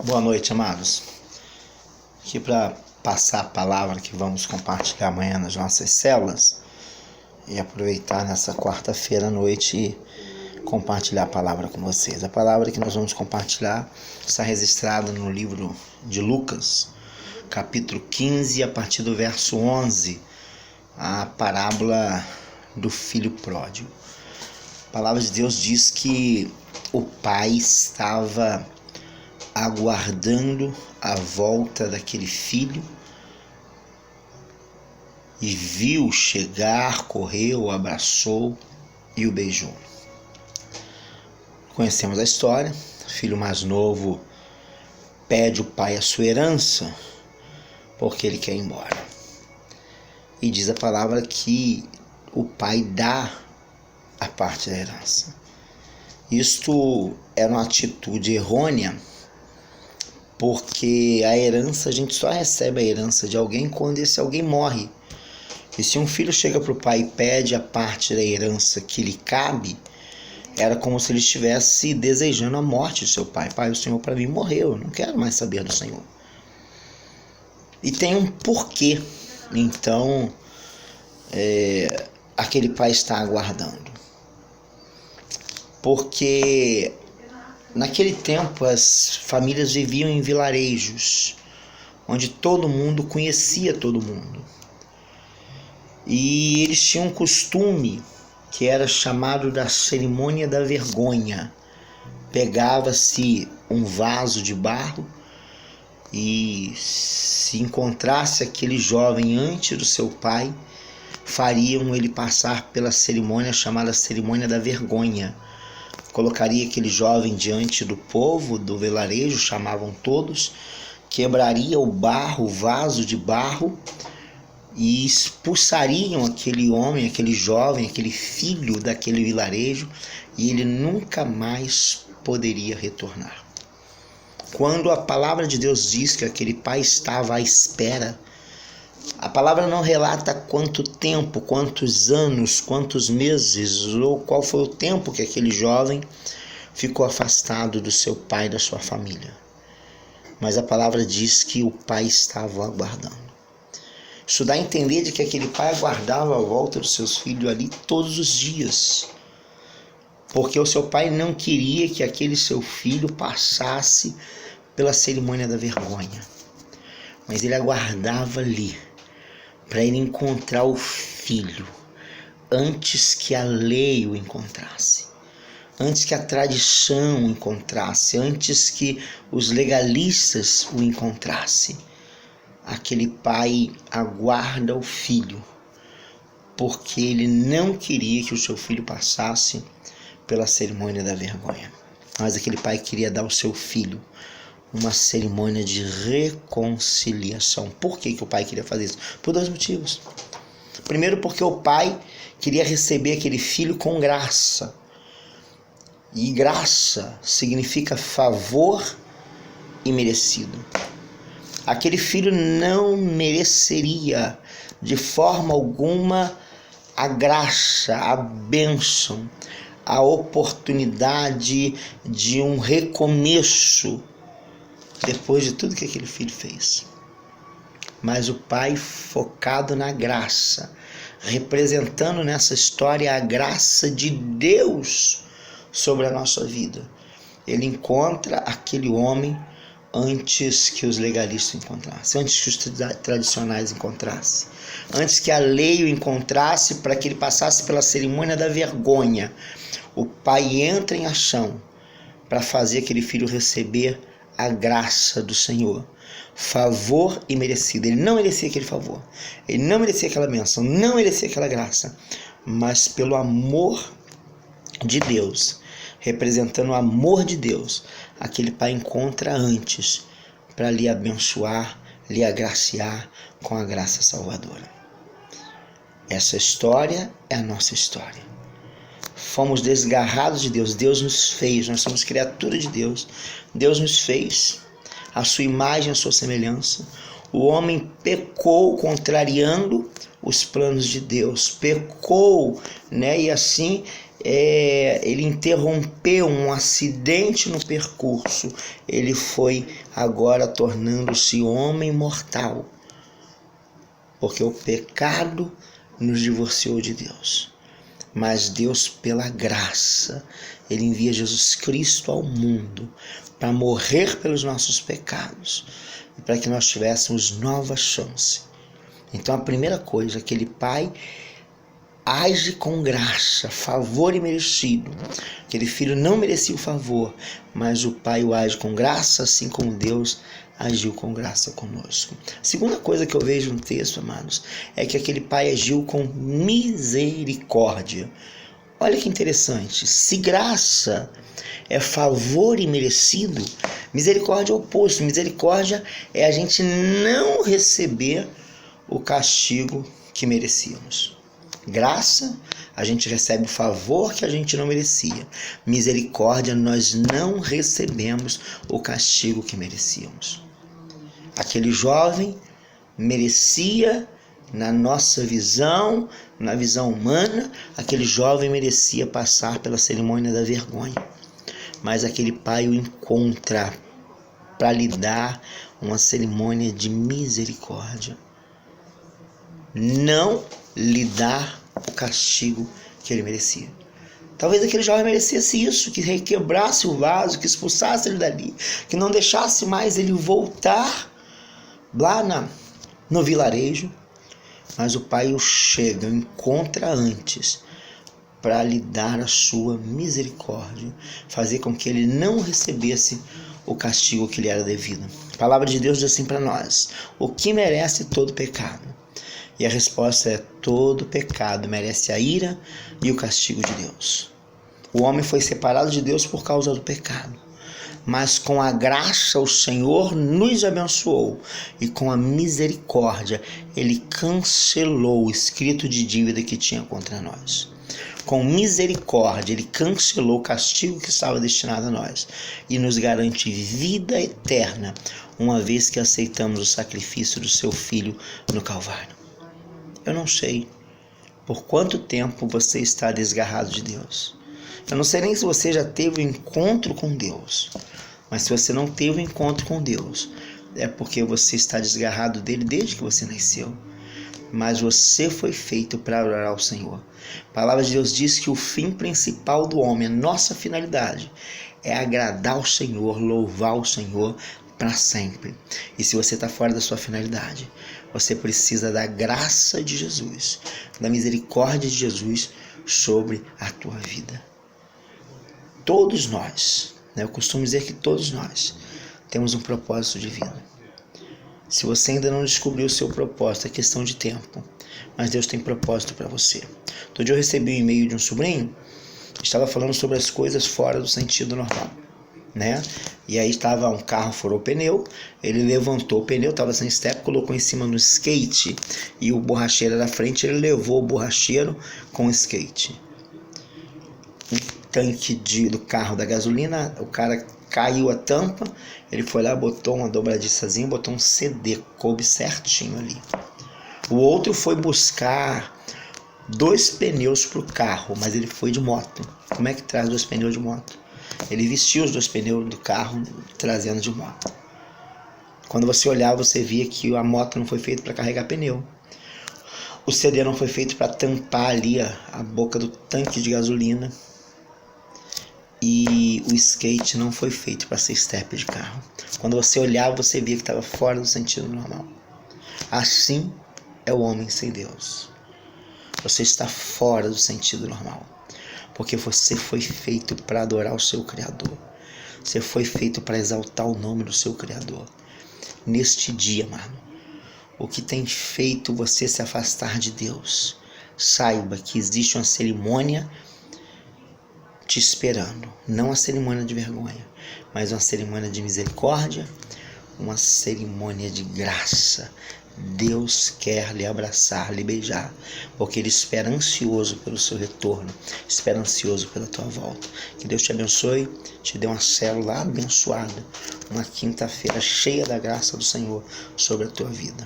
Boa noite, amados. Aqui para passar a palavra que vamos compartilhar amanhã nas nossas células e aproveitar nessa quarta-feira à noite e compartilhar a palavra com vocês. A palavra que nós vamos compartilhar está registrada no livro de Lucas, capítulo 15, a partir do verso 11, a parábola do filho pródigo. A palavra de Deus diz que o pai estava aguardando a volta daquele filho e viu chegar, correu, abraçou e o beijou. Conhecemos a história. O filho mais novo pede o pai a sua herança porque ele quer ir embora. E diz a palavra que o pai dá a parte da herança. Isto era uma atitude errônea, porque a herança, a gente só recebe a herança de alguém quando esse alguém morre. E se um filho chega para o pai e pede a parte da herança que lhe cabe, era como se ele estivesse desejando a morte do seu pai. Pai, o Senhor para mim morreu, eu não quero mais saber do Senhor. E tem um porquê. Então, aquele pai está aguardando. Porque naquele tempo as famílias viviam em vilarejos, onde todo mundo conhecia todo mundo. E eles tinham um costume que era chamado da cerimônia da vergonha. Pegava-se um vaso de barro e se encontrasse aquele jovem antes do seu pai, fariam ele passar pela cerimônia chamada cerimônia da vergonha. Colocaria aquele jovem diante do povo, do vilarejo, chamavam todos, quebraria o barro, o vaso de barro, e expulsariam aquele homem, aquele jovem, aquele filho daquele vilarejo, e ele nunca mais poderia retornar. Quando a palavra de Deus diz que aquele pai estava à espera, a palavra não relata quanto tempo, quantos anos, quantos meses, ou qual foi o tempo que aquele jovem ficou afastado do seu pai e da sua família. Mas a palavra diz que o pai estava aguardando. Isso dá a entender de que aquele pai aguardava a volta dos seus filhos ali todos os dias. Porque o seu pai não queria que aquele seu filho passasse pela cerimônia da vergonha. Mas ele aguardava ali para ele encontrar o filho antes que a lei o encontrasse, antes que a tradição o encontrasse, antes que os legalistas o encontrassem. Aquele pai aguarda o filho, porque ele não queria que o seu filho passasse pela cerimônia da vergonha. Mas aquele pai queria dar ao seu filho uma cerimônia de reconciliação. Por que o pai queria fazer isso? Por dois motivos. Primeiro, porque o pai queria receber aquele filho com graça. E graça significa favor imerecido. Aquele filho não mereceria de forma alguma a graça, a bênção, a oportunidade de um recomeço depois de tudo que aquele filho fez. Mas o pai, focado na graça, representando nessa história a graça de Deus sobre a nossa vida, ele encontra aquele homem antes que os legalistas encontrassem, antes que os tradicionais encontrassem, antes que a lei o encontrasse, para que ele passasse pela cerimônia da vergonha. O pai entra em ação para fazer aquele filho receber a graça do Senhor, favor imerecido. Ele não merecia aquele favor, ele não merecia aquela bênção, não merecia aquela graça, mas pelo amor de Deus, representando o amor de Deus, aquele pai encontra antes para lhe abençoar, lhe agraciar com a graça salvadora. Essa história é a nossa história. Fomos desgarrados de Deus, Deus nos fez, nós somos criatura de Deus, Deus nos fez, a sua imagem, a sua semelhança. O homem pecou contrariando os planos de Deus, pecou, e assim ele interrompeu um acidente no percurso. Ele foi agora tornando-se homem mortal, porque o pecado nos divorciou de Deus. Mas Deus, pela graça, ele envia Jesus Cristo ao mundo para morrer pelos nossos pecados e para que nós tivéssemos nova chance. Então a primeira coisa, aquele pai age com graça, favor imerecido. Aquele filho não merecia o favor, mas o pai o age com graça, assim como Deus agiu com graça conosco. A segunda coisa que eu vejo no texto, amados, é que aquele pai agiu com misericórdia. Olha que interessante. Se graça é favor imerecido, misericórdia é o oposto. Misericórdia é a gente não receber o castigo que merecíamos. Graça, a gente recebe o favor que a gente não merecia. Misericórdia, nós não recebemos o castigo que merecíamos. Aquele jovem merecia, na nossa visão, na visão humana, aquele jovem merecia passar pela cerimônia da vergonha. Mas aquele pai o encontra para lhe dar uma cerimônia de misericórdia. Não lhe dar o castigo que ele merecia. Talvez aquele jovem merecesse isso, que requebrasse o vaso, que expulsasse ele dali, que não deixasse mais ele voltar lá no vilarejo. Mas o pai o chega, o encontra antes, para lhe dar a sua misericórdia, fazer com que ele não recebesse o castigo que lhe era devido. A palavra de Deus diz assim para nós: o que merece todo pecado? E a resposta é: todo pecado merece a ira e o castigo de Deus. O homem foi separado de Deus por causa do pecado. Mas com a graça o Senhor nos abençoou e com a misericórdia ele cancelou o escrito de dívida que tinha contra nós. Com misericórdia ele cancelou o castigo que estava destinado a nós e nos garante vida eterna, uma vez que aceitamos o sacrifício do seu Filho no Calvário. Eu não sei por quanto tempo você está desgarrado de Deus. Eu não sei nem se você já teve um encontro com Deus. Mas se você não teve um encontro com Deus, é porque você está desgarrado dele desde que você nasceu. Mas você foi feito para adorar ao Senhor. A palavra de Deus diz que o fim principal do homem, a nossa finalidade, é agradar ao Senhor, louvar o Senhor para sempre. E se você está fora da sua finalidade, você precisa da graça de Jesus, da misericórdia de Jesus sobre a tua vida. Todos nós, eu costumo dizer que todos nós temos um propósito de vida. Se você ainda não descobriu o seu propósito, é questão de tempo. Mas Deus tem propósito para você. Todo dia eu recebi um e-mail de um sobrinho, estava falando sobre as coisas fora do sentido normal, né? E aí estava um carro, furou o pneu, ele levantou o pneu, estava sem step, colocou em cima no skate e o borracheiro da frente, ele levou o borracheiro com o skate. Tanque do carro da gasolina, o cara caiu a tampa, ele foi lá, botou uma dobradiçazinha, botou um CD, coube certinho ali. O outro foi buscar 2 pneus pro carro, mas ele foi de moto. Como é que traz 2 pneus de moto? Ele vestiu os 2 pneus do carro trazendo de moto. Quando você olhava, você via que a moto não foi feita para carregar pneu. O CD não foi feito para tampar ali a boca do tanque de gasolina. E o skate não foi feito para ser step de carro. Quando você olhava, você via que estava fora do sentido normal. Assim é o homem sem Deus. Você está fora do sentido normal. Porque você foi feito para adorar o seu Criador. Você foi feito para exaltar o nome do seu Criador. Neste dia, mano, o que tem feito você se afastar de Deus? Saiba que existe uma cerimônia te esperando, não a cerimônia de vergonha, mas uma cerimônia de misericórdia, uma cerimônia de graça. Deus quer lhe abraçar, lhe beijar, porque Ele espera ansioso pelo seu retorno, espera ansioso pela tua volta. Que Deus te abençoe, te dê uma célula abençoada, uma quinta-feira cheia da graça do Senhor sobre a tua vida.